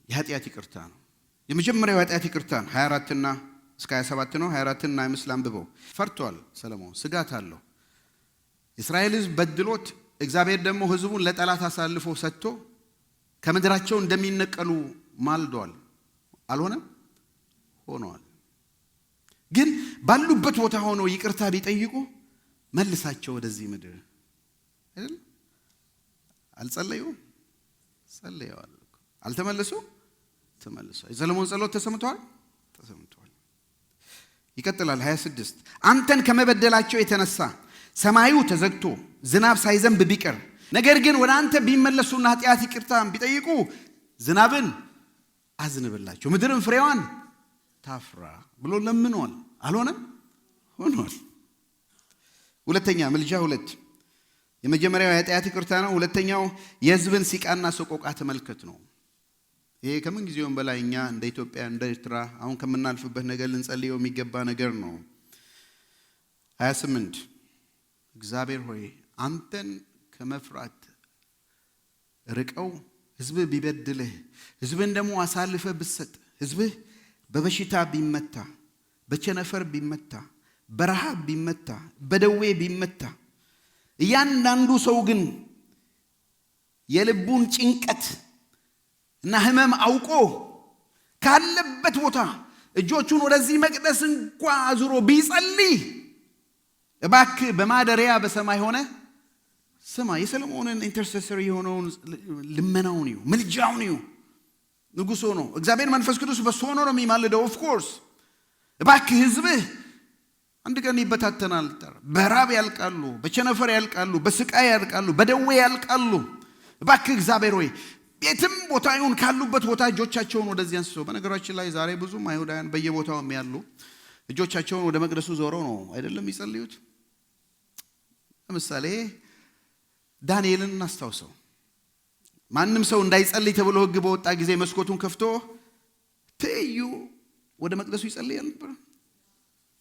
Speaker 1: የኃጢአት ይቅርታ ነው። የመጀመሪያው ኃጢአት ይቅርታ 24 እና እስከ 27 ነው። 24 እና ምስል አንብበው። ፈርቷል ሰለሞን፣ ስጋት አለው። እስራኤል ሕዝብ በድሎት እግዚአብሔር ደግሞ ሕዝቡን ለጠላት አሳልፎ ሰጥቶ ከምድራቸው እንደሚነቀሉ ማልዷል። አልሆነም? ሆኗል። ግን ባሉበት ቦታ ሆነው ይቅርታ ቢጠይቁ መልሳቸው ወደዚህ ምድር አይደል? አልጸለዩም? ጸለየዋል። አልተመለሱ? ተመልሰው። የሰለሞን ጸሎት ተሰምቷል? ተሰምቷል። ይቀጥላል 26 አንተን ከመበደላቸው የተነሳ ሰማዩ ተዘግቶ ዝናብ ሳይዘንብ ቢቀር ነገር ግን ወደ አንተ ቢመለሱና ኃጢአት ይቅርታ ቢጠይቁ ዝናብን አዝንብላቸው ምድርን ፍሬዋን ታፍራ ብሎ ለምኗል። አልሆነም? ሆኗል። ሁለተኛ ምልጃ 2 የመጀመሪያው የኃጢአት ይቅርታ ነው። ሁለተኛው የሕዝብን ሲቃና ሰቆቃ ተመልከት ነው። ይሄ ከምን ጊዜውም በላይ እኛ እንደ ኢትዮጵያ እንደ ኤርትራ አሁን ከምናልፍበት ነገር ልንጸልየው የሚገባ ነገር ነው። 28 እግዚአብሔር ሆይ አንተን ከመፍራት ርቀው ሕዝብህ ቢበድልህ ሕዝብን ደግሞ አሳልፈህ ብትሰጥ ሕዝብህ በበሽታ ቢመታ፣ በቸነፈር ቢመታ፣ በረሃብ ቢመታ፣ በደዌ ቢመታ እያንዳንዱ ሰው ግን የልቡን ጭንቀት እና ህመም አውቆ ካለበት ቦታ እጆቹን ወደዚህ መቅደስ እንኳ አዙሮ ቢጸልይ እባክህ በማደሪያ በሰማይ ሆነ ስማ። የሰለሞንን ኢንተርሴሰር የሆነውን ልመናውን ይሁ፣ ምልጃውን ይሁ። ንጉሥ ሆኖ እግዚአብሔር መንፈስ ቅዱስ በሱ ሆኖ ነው የሚማልደው። ኦፍ ኮርስ እባክህ ህዝብህ አንድ ቀን ይበታተናል። በራብ ያልቃሉ፣ በቸነፈር ያልቃሉ፣ በስቃይ ያልቃሉ፣ በደዌ ያልቃሉ። እባክህ እግዚአብሔር ሆይ የትም ቦታ ይሁን ካሉበት ቦታ እጆቻቸውን ወደዚህ አንስተው። በነገራችን ላይ ዛሬ ብዙም አይሁዳውያን በየቦታው ያሉ እጆቻቸውን ወደ መቅደሱ ዞረው ነው አይደለም ይጸልዩት። ለምሳሌ ዳንኤልን እናስታውሰው። ማንም ሰው እንዳይጸልይ ተብሎ ሕግ በወጣ ጊዜ መስኮቱን ከፍቶ ትይዩ ወደ መቅደሱ ይጸልያል ነበር።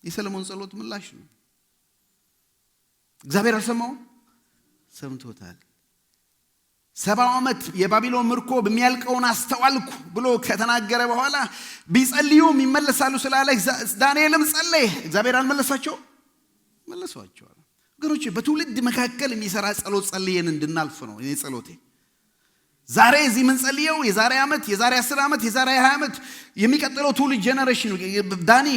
Speaker 1: የሰለሞን ጸሎት ምላሽ ነው። እግዚአብሔር አልሰማውም? ሰምቶታል። 70 ዓመት የባቢሎን ምርኮ በሚያልቀውን አስተዋልኩ ብሎ ከተናገረ በኋላ ቢጸልዩም ይመለሳሉ ስላለ ዳንኤልም ጸለየ። እግዚአብሔር አልመለሳቸው? መለሷቸዋል። ወገኖቼ በትውልድ መካከል የሚሰራ ጸሎት ጸልየን እንድናልፍ ነው እኔ ጸሎቴ። ዛሬ እዚህ ምን ጸልየው የዛሬ ዓመት፣ የዛሬ 10 ዓመት፣ የዛሬ 20 ዓመት የሚቀጥለው ትውልድ ጄነሬሽን ዳኒ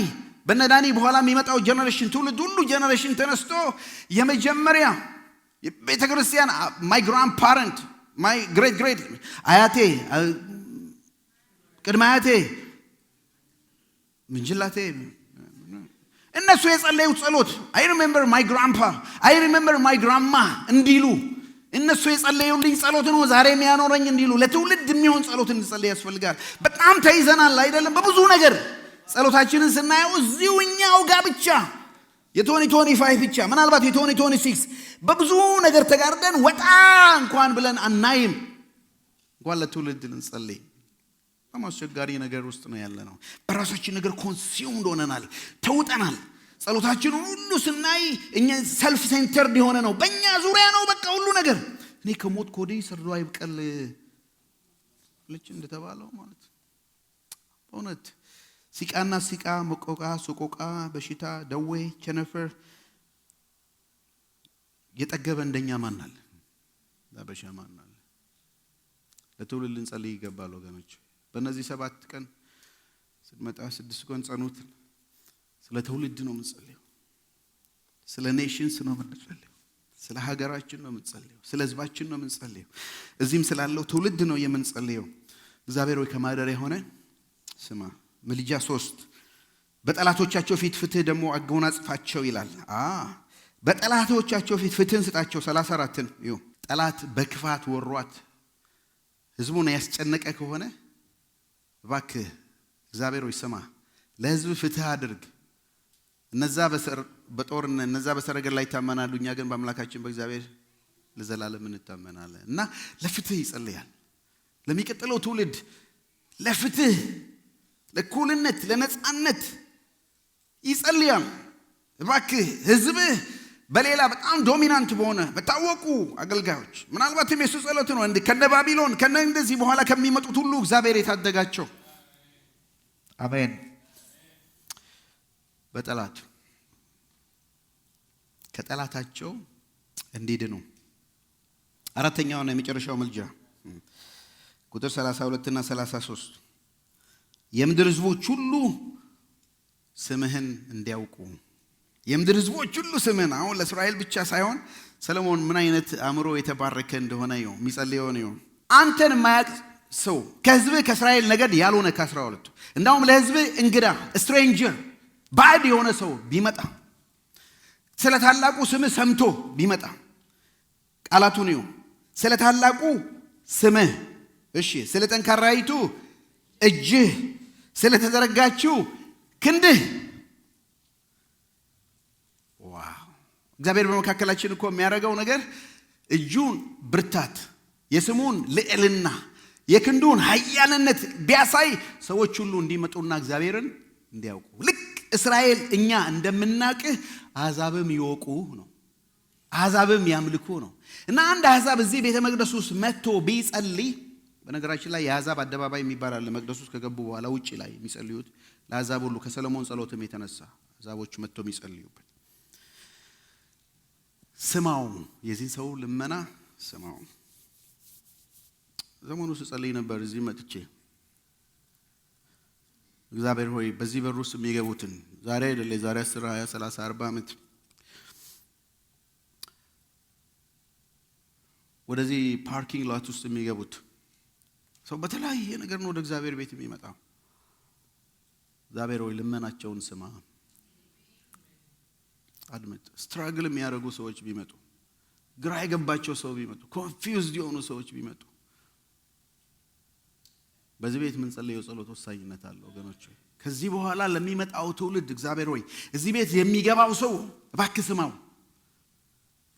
Speaker 1: በነ ዳኒ በኋላ የሚመጣው ጄነሬሽን ትውልድ ሁሉ ጄነሬሽን ተነስቶ የመጀመሪያ ቤተ ክርስቲያን ማይ ግራንድ ፓረንት ማይ ግሬት ግሬት አያቴ ቅድመ አያቴ ምንጅላቴ እነሱ የጸለዩት ጸሎት አይ ሪሜምበር ማይ ግራንፓ አይ ሪሜምበር ማይ ግራንማ እንዲሉ እነሱ የጸለዩልኝ ጸሎት ነው ዛሬ የሚያኖረኝ እንዲሉ ለትውልድ የሚሆን ጸሎት እንጸልይ ያስፈልጋል። በጣም ተይዘናል አይደለም? በብዙ ነገር ጸሎታችንን ስናየው እዚሁ እኛው ጋር ብቻ የ2025 ብቻ ምናልባት የ2026 በብዙ ነገር ተጋርደን ወጣ እንኳን ብለን አናይም። እንኳን ለትውልድ ልንጸልይ በማስቸጋሪ ነገር ውስጥ ነው ያለነው። በራሳችን ነገር ኮንሱምድ ሆነናል፣ ተውጠናል። ጸሎታችን ሁሉ ስናይ እኛ ሰልፍ ሴንተርድ የሆነ ነው። በእኛ ዙሪያ ነው በቃ ሁሉ ነገር። እኔ ከሞት ኮዴ ሰርዶ አይብቀል ልጅ እንደተባለው ማለት በእውነት ሲቃና ሲቃ፣ መቆቃ፣ ሶቆቃ፣ በሽታ፣ ደዌ፣ ቸነፈር የጠገበ እንደኛ ማን አለ? ዳበሻ ማን አለ? ለትውልድ ልንጸልይ ይገባል ወገኖች። በእነዚህ 7 ቀን ስንመጣ 6 ቀን ጸኑት። ስለ ትውልድ ነው የምንጸልየው። ስለ ኔሽንስ ነው የምንጸልየው። ስለ ሀገራችን ነው የምንጸልየው። ስለ ህዝባችን ነው የምንጸልየው። እዚህም ስላለው ትውልድ ነው የምንጸልየው። እግዚአብሔር ሆይ ከማደሪያ ሆነ ስማ። ምልጃ 3 በጠላቶቻቸው ፊት ፍትህ ደግሞ አጎናጽፋቸው ይላል። በጠላቶቻቸው ፊት ፍትህን ስጣቸው። 34ን ይሁ ጠላት በክፋት ወሯት ህዝቡን ያስጨነቀ ከሆነ እባክህ እግዚአብሔር ሆይ ስማ፣ ለህዝብ ፍትህ አድርግ። እነዛ በጦርነት እነዛ በሰረገላ ላይ ይታመናሉ፣ እኛ ግን በአምላካችን በእግዚአብሔር ለዘላለም እንታመናለን። እና ለፍትህ ይጸልያል። ለሚቀጥለው ትውልድ ለፍትህ፣ ለእኩልነት፣ ለነጻነት ይጸልያል። እባክህ ህዝብህ በሌላ በጣም ዶሚናንት በሆነ በታወቁ አገልጋዮች ምናልባትም የሱ ጸሎት ነው ከነ ባቢሎን ከነ እንደዚህ በኋላ ከሚመጡት ሁሉ እግዚአብሔር የታደጋቸው አሜን። በጠላት ከጠላታቸው እንዲድኑ አራተኛውና የመጨረሻው ምልጃ ቁጥር 32 እና 33 የምድር ህዝቦች ሁሉ ስምህን እንዲያውቁ። የምድር ህዝቦች ሁሉ ስምህን። አሁን ለእስራኤል ብቻ ሳይሆን ሰለሞን ምን አይነት አእምሮ የተባረከ እንደሆነ ነው የሚጸልየው ነው። አንተን የማያውቅ ሰው ከህዝብ ከእስራኤል ነገድ ያልሆነ ከ12 እንዳውም ለህዝብ እንግዳ ስትሬንጀር ባዕድ የሆነ ሰው ቢመጣ ስለ ታላቁ ስምህ ሰምቶ ቢመጣ ቃላቱን ነው ስለ ታላቁ ስምህ፣ እሺ፣ ስለ ጠንካራይቱ እጅህ፣ ስለ ተዘረጋችው ክንድህ። ዋው! እግዚአብሔር በመካከላችን እኮ የሚያደርገው ነገር እጁን ብርታት፣ የስሙን ልዕልና፣ የክንዱን ኃያልነት ቢያሳይ ሰዎች ሁሉ እንዲመጡና እግዚአብሔርን እንዲያውቁ ልክ እስራኤል እኛ እንደምናቅህ አሕዛብም ይወቁ ነው። አሕዛብም ያምልኩ ነው። እና አንድ አሕዛብ እዚህ ቤተ መቅደስ ውስጥ መጥቶ ቢጸልይ፣ በነገራችን ላይ የአሕዛብ አደባባይ የሚባል አለ። መቅደስ ውስጥ ከገቡ በኋላ ውጪ ላይ የሚጸልዩት ለአሕዛብ ሁሉ ከሰለሞን ጸሎትም የተነሳ አሕዛቦች መጥቶ የሚጸልዩበት። ስማው፣ የዚህ ሰው ልመና ስማው። ዘመኑ ስጸልይ ነበር እዚህ መጥቼ እግዚአብሔር ሆይ በዚህ በር ውስጥ የሚገቡትን ዛሬ አይደለ ዛሬ 10 20 30 40 ዓመት ወደዚህ ፓርኪንግ ሎት ውስጥ የሚገቡት ሰው በተለያየ ነገር ነው ወደ እግዚአብሔር ቤት የሚመጣው። እግዚአብሔር ሆይ ልመናቸውን ስማ፣ አድምጥ። ስትራግል የሚያደርጉ ሰዎች ቢመጡ፣ ግራ የገባቸው ሰው ቢመጡ፣ ኮንፊውዝድ የሆኑ ሰዎች ቢመጡ በዚህ ቤት ምን ጸልየው ጸሎት ወሳኝነት አለው ወገኖች። ከዚህ በኋላ ለሚመጣው ትውልድ እግዚአብሔር ሆይ እዚህ ቤት የሚገባው ሰው እባክህ ስማው።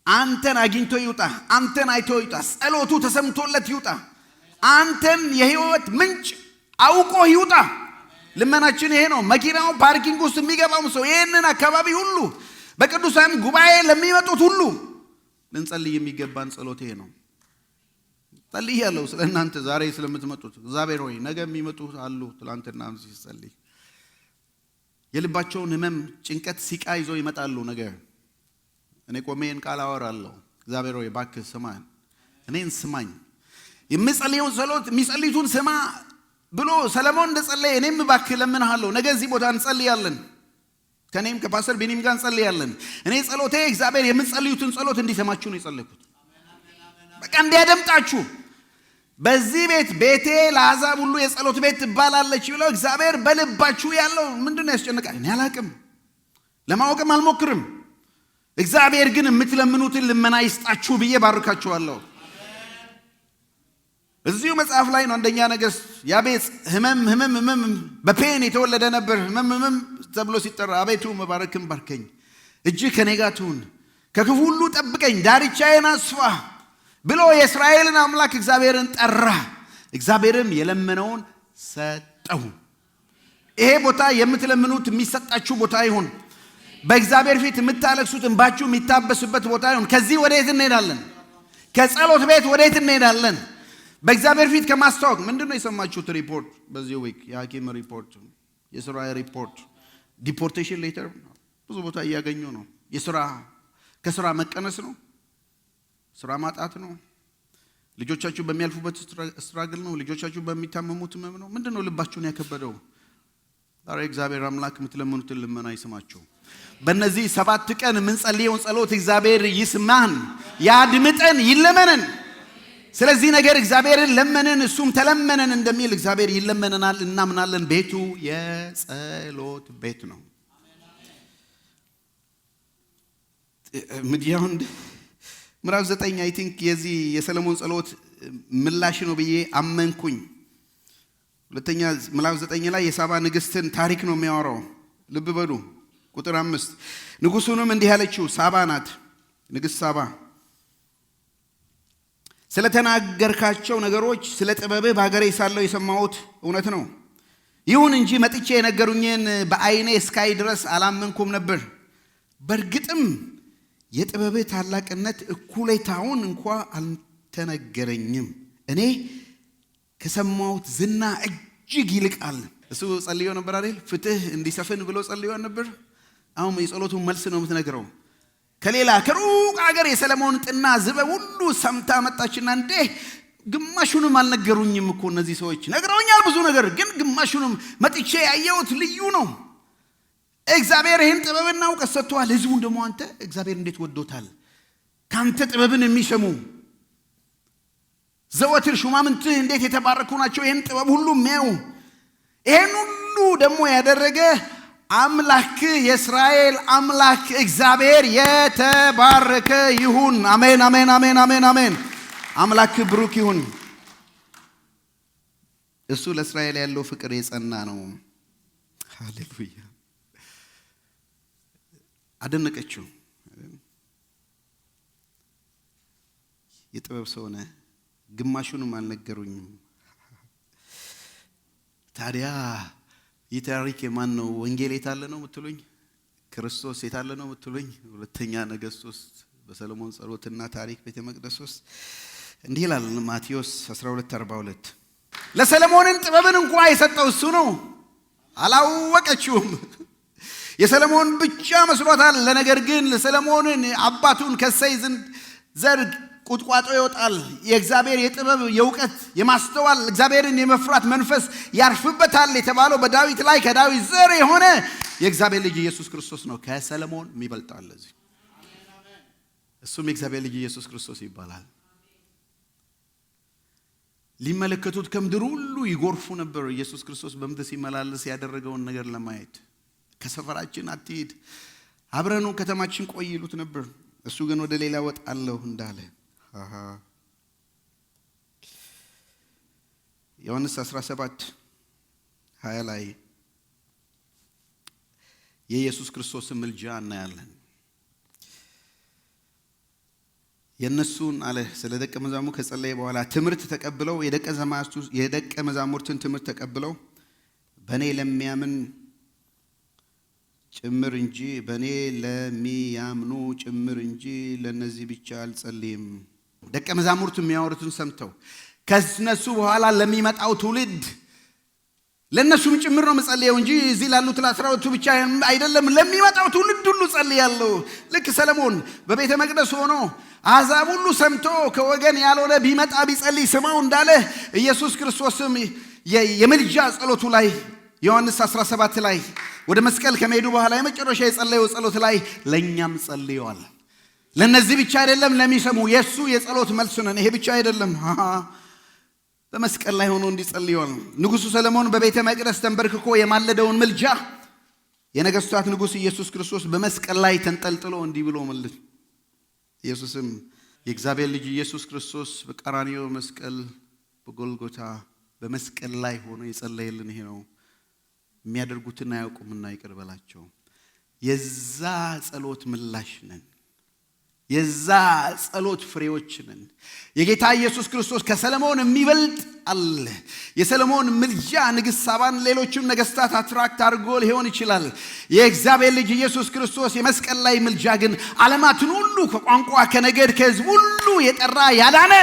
Speaker 1: አንተን አግኝቶ ይውጣ፣ አንተን አይቶ ይውጣ፣ ጸሎቱ ተሰምቶለት ይውጣ፣ አንተን የህይወት ምንጭ አውቆ ይውጣ። ልመናችን ይሄ ነው። መኪናው ፓርኪንግ ውስጥ የሚገባው ሰው ይሄንን አካባቢ ሁሉ በቅዱሳን ጉባኤ ለሚመጡት ሁሉ ልንጸልይ የሚገባን ጸሎት ይሄ ነው። ጸልያለሁ ስለ እናንተ ዛሬ ስለምትመጡት እግዚአብሔር ሆይ ነገ የሚመጡ አሉ። ትላንትና ሲጸልይ የልባቸውን ህመም፣ ጭንቀት፣ ሲቃ ይዘው ይመጣሉ። ነገ እኔ ቆሜን ቃል አወራለሁ። እግዚአብሔር ሆይ እባክህ ስማኝ፣ እኔን ስማኝ፣ የምጸልየውን ጸሎት የሚጸልዩትን ስማ ብሎ ሰለሞን እንደጸለየ እኔም እባክህ ለምንሃለሁ። ነገ እዚህ ቦታ እንጸልያለን። ከኔም ከፓስተር ቢኒም ጋር እንጸልያለን። እኔ ጸሎቴ እግዚአብሔር የምትጸልዩትን ጸሎት እንዲሰማችሁ ነው የጸለይኩት። በቃ እንዲያደምጣችሁ። በዚህ ቤት ቤቴ ለአሕዛብ ሁሉ የጸሎት ቤት ትባላለች ብለው እግዚአብሔር በልባችሁ ያለው ምንድነው ያስጨንቃል? እኔ አላቅም፣ ለማወቅም አልሞክርም። እግዚአብሔር ግን የምትለምኑትን ልመና ይስጣችሁ ብዬ ባርካችኋለሁ። እዚሁ መጽሐፍ ላይ ነው አንደኛ ነገሥት ያቤጽ ህመም በፔን የተወለደ ነበር። ህመም ተብሎ ሲጠራ አቤቱ መባረክን ባርከኝ፣ እጅህ ከኔ ጋር ትሁን፣ ከክፉ ሁሉ ጠብቀኝ፣ ዳርቻዬን አስፋ ብሎ የእስራኤልን አምላክ እግዚአብሔርን ጠራ። እግዚአብሔርም የለመነውን ሰጠው። ይሄ ቦታ የምትለምኑት የሚሰጣችሁ ቦታ ይሁን። በእግዚአብሔር ፊት የምታለቅሱት እንባችሁ የሚታበስበት ቦታ ይሁን። ከዚህ ወዴት እንሄዳለን? ከጸሎት ቤት ወዴት እንሄዳለን? በእግዚአብሔር ፊት ከማስተዋወቅ ምንድነው የሰማችሁት ሪፖርት? በዚህ ዊክ የሐኪም ሪፖርት የሥራ ሪፖርት ዲፖርቴሽን ሌተር ብዙ ቦታ እያገኙ ነው። ከሥራ መቀነስ ነው። ሥራ ማጣት ነው። ልጆቻችሁ በሚያልፉበት ስትራግል ነው። ልጆቻችሁ በሚታመሙት ህመም ነው። ምንድነው ልባችሁን ያከበደው? ዛሬ እግዚአብሔር አምላክ የምትለምኑትን ልመና ይስማችሁ። በእነዚህ 7 ቀን የምንጸልየውን ጸሎት እግዚአብሔር ይስማን፣ ያድምጠን፣ ይለመነን። ስለዚህ ነገር እግዚአብሔርን ለመንን እሱም ተለመነን እንደሚል እግዚአብሔር ይለመነናል፣ እናምናለን። ቤቱ የጸሎት ቤት ነው። ምድያውን ምዕራፍ 9 አይ ቲንክ የዚህ የሰለሞን ጸሎት ምላሽ ነው ብዬ አመንኩኝ። ሁለተኛ ምዕራፍ 9 ላይ የሳባ ንግስትን ታሪክ ነው የሚያወራው። ልብ በሉ ቁጥር 5 ንጉሱንም እንዲህ ያለችው ሳባ ናት። ንግስት ሳባ ስለተናገርካቸው ነገሮች ስለ ጥበብህ በአገሬ ሳለሁ የሰማሁት እውነት ነው። ይሁን እንጂ መጥቼ የነገሩኝን በዓይኔ እስካይ ድረስ አላመንኩም ነበር። በእርግጥም የጥበብህ ታላቅነት እኩሌታውን እንኳ አልተነገረኝም። እኔ ከሰማሁት ዝና እጅግ ይልቃል። እሱ ጸልዮ ነበር አይደል? ፍትህ እንዲሰፍን ብሎ ጸልዮ ነበር። አሁን የጸሎቱን መልስ ነው የምትነግረው። ከሌላ ከሩቅ ሀገር የሰለሞን ጥና ዝበብ ሁሉ ሰምታ መጣችና እንዴ ግማሹንም አልነገሩኝም እኮ እነዚህ ሰዎች ነግረውኛል ብዙ ነገር፣ ግን ግማሹንም መጥቼ ያየሁት ልዩ ነው። እግዚአብሔር ይህን ጥበብና እውቀት ሰጥቷል። ህዝቡን ደግሞ አንተ እግዚአብሔር እንዴት ወዶታል። ካንተ ጥበብን የሚሰሙ ዘወትር ሹማምንትህ እንዴት የተባረኩ ናቸው። ይህን ጥበብ ሁሉ የሚያዩ ይህን ሁሉ ደግሞ ያደረገ አምላክ የእስራኤል አምላክ እግዚአብሔር የተባረከ ይሁን። አሜን አሜን አሜን አሜን አሜን። አምላክ ብሩክ ይሁን። እሱ ለእስራኤል ያለው ፍቅር የጸና ነው። ሃሌሉያ። አደነቀችው። የጥበብ ሰው ነህ፣ ግማሹንም አልነገሩኝም። ታዲያ ይህ ታሪክ የማን ነው? ወንጌል የታለ ነው የምትሉኝ? ክርስቶስ የታለ ነው የምትሉኝ? ሁለተኛ ነገሥት ውስጥ በሰለሞን ጸሎትና ታሪክ ቤተ መቅደስ ውስጥ እንዲህ ይላል ማቴዎስ 12:42 ለሰለሞንን ጥበብን እንኳን የሰጠው እሱ ነው። አላወቀችውም። የሰለሞን ብቻ መስሏታል። ለነገር ግን ለሰለሞንን አባቱን ከእሴይ ዘር ቁጥቋጦ ይወጣል። የእግዚአብሔር የጥበብ የእውቀት የማስተዋል እግዚአብሔርን የመፍራት መንፈስ ያርፍበታል የተባለው በዳዊት ላይ ከዳዊት ዘር የሆነ የእግዚአብሔር ልጅ ኢየሱስ ክርስቶስ ነው። ከሰለሞን የሚበልጣል ለዚህ። እሱም የእግዚአብሔር ልጅ ኢየሱስ ክርስቶስ ይባላል። ሊመለከቱት ከምድር ሁሉ ይጎርፉ ነበር። ኢየሱስ ክርስቶስ በምድር ሲመላለስ ያደረገውን ነገር ለማየት ከሰፈራችን አትሂድ፣ አብረኑ ከተማችን ቆይ ይሉት ነበር። እሱ ግን ወደ ሌላ ወጣለሁ እንዳለ ዮሐንስ 17:20 ላይ የኢየሱስ ክርስቶስን ምልጃ እናያለን። የነሱን አለ ስለ ደቀ መዛሙርቱ ከጸለየ በኋላ ትምህርት ተቀብለው የደቀ መዛሙርትን ትምህርት ተቀብለው በእኔ ለሚያምን ጭምር እንጂ በእኔ ለሚያምኑ ጭምር እንጂ ለነዚህ ብቻ አልጸልይም። ደቀ መዛሙርቱ የሚያወሩትን ሰምተው ከነሱ በኋላ ለሚመጣው ትውልድ ለነሱም ጭምር ነው መጸልየው እንጂ እዚህ ላሉት ለ12 ብቻ አይደለም፣ ለሚመጣው ትውልድ ሁሉ ጸልያለሁ። ልክ ሰለሞን በቤተ መቅደስ ሆኖ አሕዛብ ሁሉ ሰምቶ ከወገን ያልሆነ ቢመጣ ቢጸልይ ስማው እንዳለ ኢየሱስ ክርስቶስም የምልጃ ጸሎቱ ላይ ዮሐንስ 17 ላይ ወደ መስቀል ከመሄዱ በኋላ የመጨረሻ የጸለየው ጸሎት ላይ ለኛም ጸልየዋል። ለነዚህ ብቻ አይደለም ለሚሰሙ የሱ የጸሎት መልስ ነን። ይሄ ብቻ አይደለም፣ በመስቀል ላይ ሆኖ እንዲጸልየዋል። ንጉሱ ሰለሞን በቤተ መቅደስ ተንበርክኮ የማለደውን ምልጃ የነገስታት ንጉስ ኢየሱስ ክርስቶስ በመስቀል ላይ ተንጠልጥሎ እንዲህ ብሎ መልስ። ኢየሱስም የእግዚአብሔር ልጅ ኢየሱስ ክርስቶስ በቀራንዮ መስቀል በጎልጎታ በመስቀል ላይ ሆኖ የጸለየልን ይሄ ነው። የሚያደርጉትን አያውቁምና ይቅር በላቸው። የዛ ጸሎት ምላሽ ነን። የዛ ጸሎት ፍሬዎች ነን። የጌታ ኢየሱስ ክርስቶስ ከሰለሞን የሚበልጥ አለ። የሰለሞን ምልጃ ንግሥት ሳባን ሌሎችም ነገስታት አትራክት አድርጎ ሊሆን ይችላል። የእግዚአብሔር ልጅ ኢየሱስ ክርስቶስ የመስቀል ላይ ምልጃ ግን ዓለማትን ሁሉ ከቋንቋ ከነገድ ከህዝብ ሁሉ የጠራ ያዳነ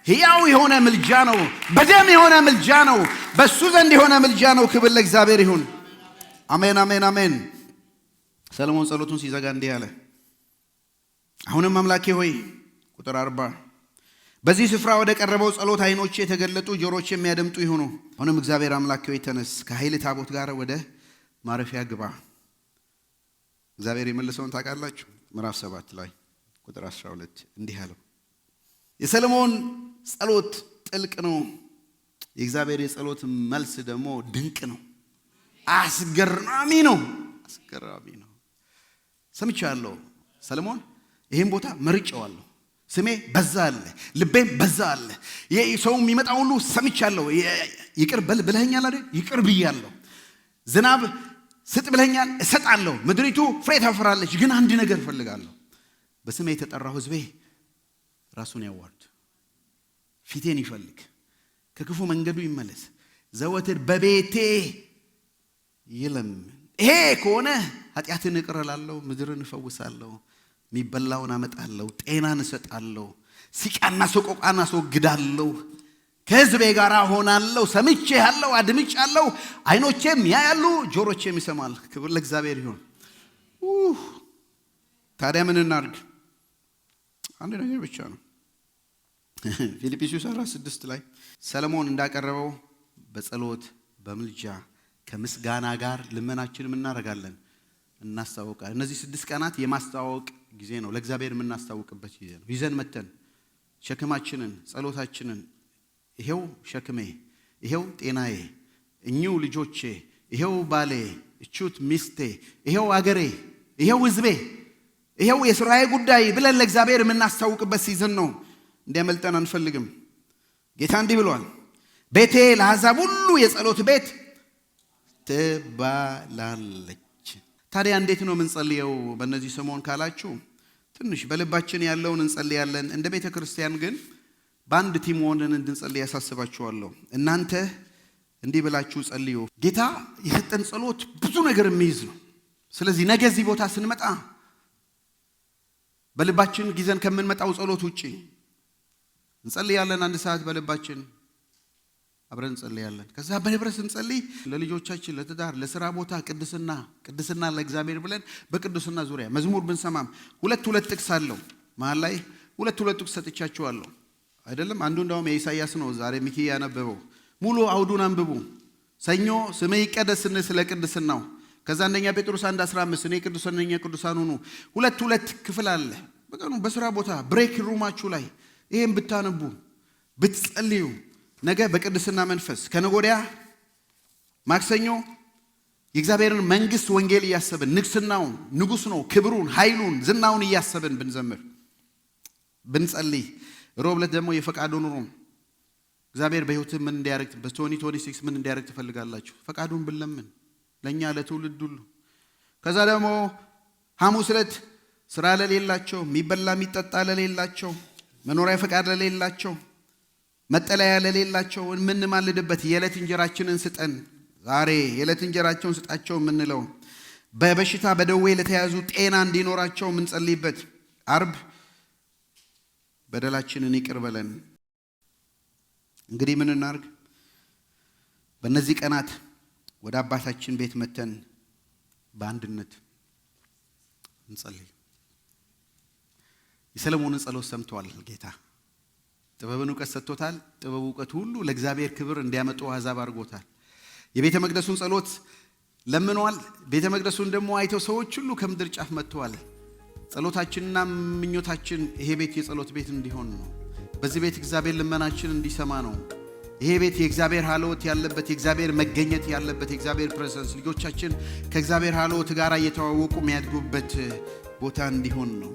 Speaker 1: ሕያው የሆነ ምልጃ ነው። በደም የሆነ ምልጃ ነው። በሱ ዘንድ የሆነ ምልጃ ነው። ክብር ለእግዚአብሔር ይሁን። አሜን አሜን አሜን። ሰለሞን ጸሎቱን ሲዘጋ እንዲህ አለ። አሁንም አምላኬ ሆይ ቁጥር 40 በዚህ ስፍራ ወደ ቀረበው ጸሎት ዓይኖቼ የተገለጡ ጆሮቼ የሚያደምጡ ይሁኑ። አሁንም እግዚአብሔር አምላኬ ሆይ ተነስ፣ ከኃይል ታቦት ጋር ወደ ማረፊያ ግባ። እግዚአብሔር የመለሰውን ታውቃላችሁ? ምዕራፍ 7 ላይ ቁጥር 12 እንዲህ አለው። የሰለሞን ጸሎት ጥልቅ ነው። የእግዚአብሔር የጸሎት መልስ ደግሞ ድንቅ ነው። አስገራሚ ነው። አስገራሚ ነው። ሰምቻለሁ። ሰለሞን ይሄን ቦታ መርጬዋለሁ። ስሜ በዛ አለ፣ ልቤም በዛ አለ። ሰው የሚመጣ ሁሉ ሰምቻለሁ። ይቅር ብለኸኛል አይደል? ይቅር ብያለሁ። ዝናብ ስጥ ብለኸኛል፣ እሰጣለሁ። ምድሪቱ ፍሬ ታፈራለች። ግን አንድ ነገር እፈልጋለሁ። በስሜ የተጠራው ሕዝቤ ራሱን ያዋርድ፣ ፊቴን ይፈልግ፣ ከክፉ መንገዱ ይመለስ፣ ዘወትር በቤቴ ይለምን። ይሄ ከሆነ ኃጢአትን እቅር እላለሁ፣ ምድርን እፈውሳለሁ፣ የሚበላውን አመጣለሁ፣ ጤናን እሰጣለሁ፣ ሲቃና ሰቆቃን አስወግዳለሁ፣ ከሕዝቤ ጋር ሆናለሁ። ሰምቼሃለሁ፣ አድምጫለሁ፣ ዓይኖቼም ያያሉ፣ ጆሮቼም ይሰማል። ክብር ለእግዚአብሔር ይሁን። ታዲያ ምን እናድርግ? አንድ ነገር ብቻ ነው። ፊልጵስዩስ 4:6 ላይ ሰለሞን እንዳቀረበው በጸሎት በምልጃ ከምስጋና ጋር ልመናችንን እናደርጋለን፣ እናስታውቃለን። እነዚህ 6 ቀናት የማስታወቅ ጊዜ ነው። ለእግዚአብሔር የምናስታውቅበት ጊዜ ነው። ይዘን መተን ሸክማችንን፣ ጸሎታችንን፣ ይሄው ሸክሜ፣ ይሄው ጤናዬ፣ እኚው ልጆቼ፣ ይሄው ባሌ፣ እቹት ሚስቴ፣ ይሄው አገሬ፣ ይሄው ሕዝቤ፣ ይሄው የሥራዬ ጉዳይ ብለን ለእግዚአብሔር የምናስታውቅበት ሲዝን ነው። እንዲያመልጠን አንፈልግም። ጌታ እንዲህ ብሏል፣ ቤቴ ለአሕዛብ ሁሉ የጸሎት ቤት ትባላለች። ታዲያ እንዴት ነው የምንጸልየው በእነዚህ ሰሞን ካላችሁ፣ ትንሽ በልባችን ያለውን እንጸልያለን። እንደ ቤተ ክርስቲያን ግን በአንድ ቲም ሆነን እንድንጸልይ ያሳስባችኋለሁ። እናንተ እንዲህ ብላችሁ ጸልዩ። ጌታ የሰጠን ጸሎት ብዙ ነገር የሚይዝ ነው። ስለዚህ ነገ እዚህ ቦታ ስንመጣ በልባችን ጊዜን ከምንመጣው ጸሎት ውጪ እንጸልያለን። 1 ሰዓት በልባችን አብረን እንጸልያለን። ከዛ በህብረት እንጸልይ። ለልጆቻችን፣ ለትዳር፣ ለሥራ ቦታ ቅድስና ለእግዚአብሔር ብለን በቅድስና ዙሪያ መዝሙር ብንሰማም 2 ጥቅስ አለው። መሃል ላይ 2 ጥቅስ ሰጥቻችኋለሁ አይደለም? አንዱ እንደውም የኢሳይያስ ነው። ዛሬ ሚኪ ያነበበው ሙሉ አውዱን አንብቡ። ሰኞ ስሜ ይቀደስ ስለ ቅድስናው። ከዛ አንደኛ ጴጥሮስ 1:15 እኔ ቅዱስ ነኝ ቅዱሳን ሁኑ። 2 ክፍል አለ። በቀኑ በሥራ ቦታ ብሬክ ሩማችሁ ላይ ይሄን ብታነቡ ብትጸልዩ ነገ በቅድስና መንፈስ ከነገ ወዲያ ማክሰኞ የእግዚአብሔርን መንግሥት ወንጌል እያሰብን ንግስናውን፣ ንጉሥ ነው፣ ክብሩን፣ ኃይሉን፣ ዝናውን እያሰብን ብንዘምር ብንጸልይ፣ ሮብ ዕለት ደግሞ የፈቃዱን ኑሮ እግዚአብሔር በሕይወት ምን እንዲያደርግ በ2026 ምን እንዲያደርግ ትፈልጋላችሁ? ፈቃዱን ብንለምን ለእኛ ለትውልድ ሁሉ። ከዛ ደግሞ ሐሙስ ዕለት ሥራ ለሌላቸው፣ የሚበላ የሚጠጣ ለሌላቸው፣ መኖሪያ ፈቃድ ለሌላቸው፣ መጠለያ ለሌላቸው የምንማልድበት የዕለት እንጀራችንን ስጠን ዛሬ፣ የዕለት እንጀራቸውን ስጣቸው የምንለው፣ በበሽታ በደዌ ለተያዙ ጤና እንዲኖራቸው የምንጸልይበት፣ አርብ በደላችንን ይቅር በለን። እንግዲህ ምን እናርግ? በእነዚህ ቀናት ወደ አባታችን ቤት መተን በአንድነት እንጸልይ። የሰለሞንን ጸሎት ሰምተዋል ጌታ። ጥበብን እውቀት ሰጥቶታል። ጥበብ እውቀት ሁሉ ለእግዚአብሔር ክብር እንዲያመጡ አሕዛብ አድርጎታል። የቤተ መቅደሱን ጸሎት ለምኗል። ቤተ መቅደሱን ደግሞ አይተው ሰዎች ሁሉ ከምድር ጫፍ መጥተዋል። ጸሎታችንና ምኞታችን ይሄ ቤት የጸሎት ቤት እንዲሆን ነው። በዚህ ቤት እግዚአብሔር ልመናችን እንዲሰማ ነው። ይሄ ቤት የእግዚአብሔር ሀልዎት ያለበት፣ የእግዚአብሔር መገኘት ያለበት፣ የእግዚአብሔር ፕሬዘንስ፣ ልጆቻችን ከእግዚአብሔር ሀልዎት ጋር እየተዋወቁ የሚያድጉበት ቦታ እንዲሆን ነው።